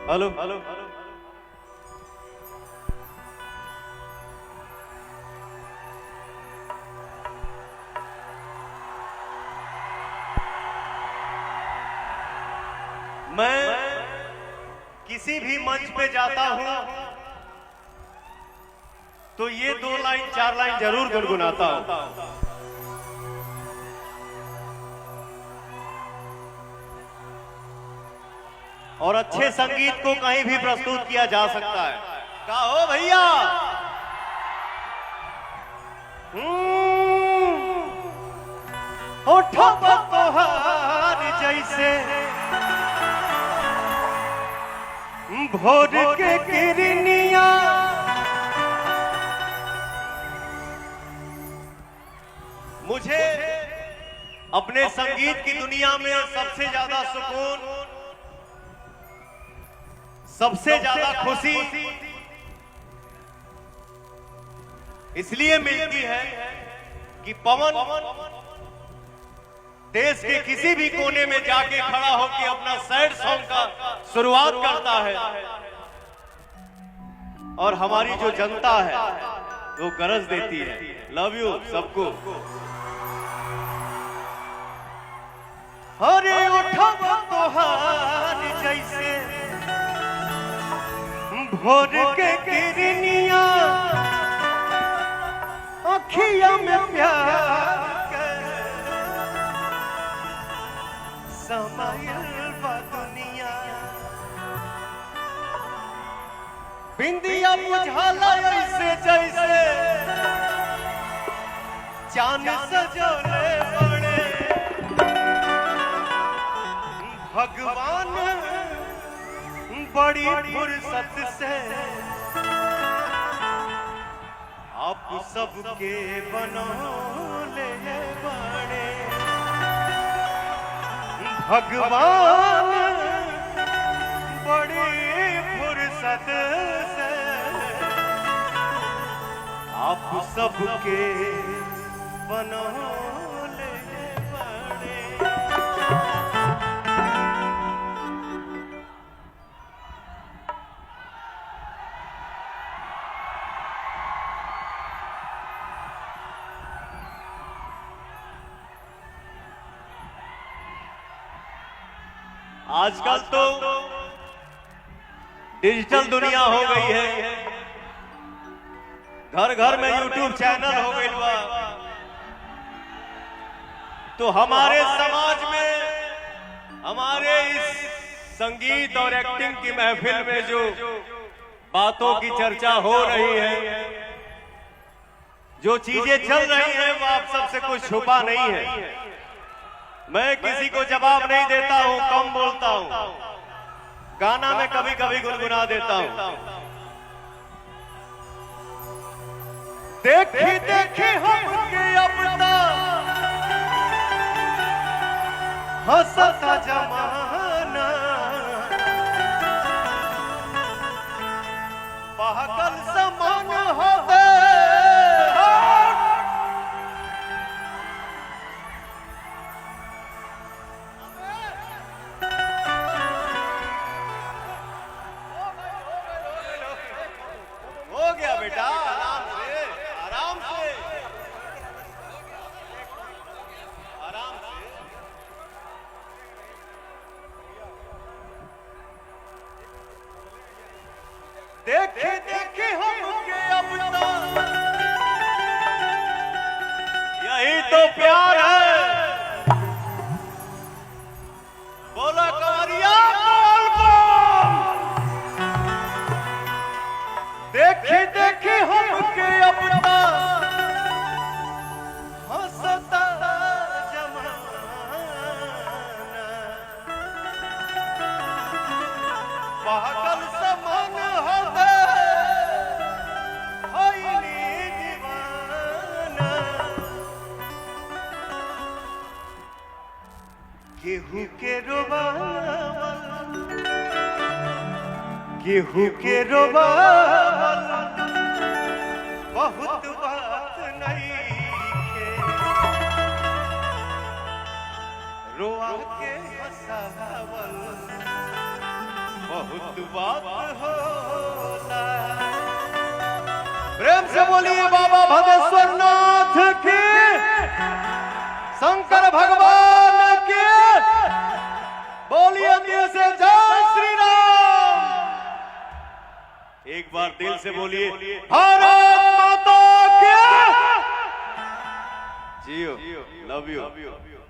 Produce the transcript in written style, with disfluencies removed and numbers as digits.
Hello hello. मैं किसी भी मंच पे जाता हूं तो ये 2 लाइन 4 लाइन जरूर गुनगुनाता हूं। और अच्छे संगीत को कहीं भी प्रस्तुत किया जा सकता है। क्या हो भैया? होठों पर तोहार जैसे भोर के किरनिया, मुझे अपने संगीत की दुनिया में सबसे ज्यादा सुकून, सबसे ज्यादा खुशी इसलिए मिलती है कि पवन देश के किसी भी कोने में जाके खड़ा होकर अपना सैड सॉन्ग का शुरुआत करता है और हमारी जो जनता है वो गरज देती है। लव यू सबको। हरे उठवा तोहार जैसे भोर के किरनिया, अखिया में प्यार समायल बा दुनिया, बिंदिया बुझाला ऐसे जैसे चांद सजोले बड़े भगवान बड़ी फुर्सत से आप सबके बनौले बड़े भगवान बड़ी फुर्सत से आप सबके बनौले बड़े। आजकल तो डिजिटल दुनिया हो गई है, घर घर में यूट्यूब चैनल हो गई बा। तो हमारे समाज में हमारे इस संगीत और एक्टिंग की महफिल में जो बातों की चर्चा हो रही है, जो चीजें चल रही हैं, वो आप सबसे कुछ छुपा नहीं है। मैं किसी को जवाब नहीं देता हूं, कम बोलता हूं, गाना में कभी कभी गुनगुना देता हूं। देखी देखी हमके अपना हंसता जमाना, पागल समान हो गए बेटा। आराम से आराम से आराम से। देखे देखे हमके अपना, यही तो प्यार है। बोला कमरिया बोल बोल। देखी देखी हमके अपना हंसता जमाना, पागल समान हो गए दीवाना। केहू के रोबावल, केहू के रोबावल बहुत बात नहीं के, रोआ के हंसावल बहुत बात होता है। प्रेम से बोलिए बाबा भदेश्वर नाथ की, शंकर भगवान की, बोलिए दिल से जय श्री राम। एक बार दिल से बोलिए भारत माता की। जियो, लव यू।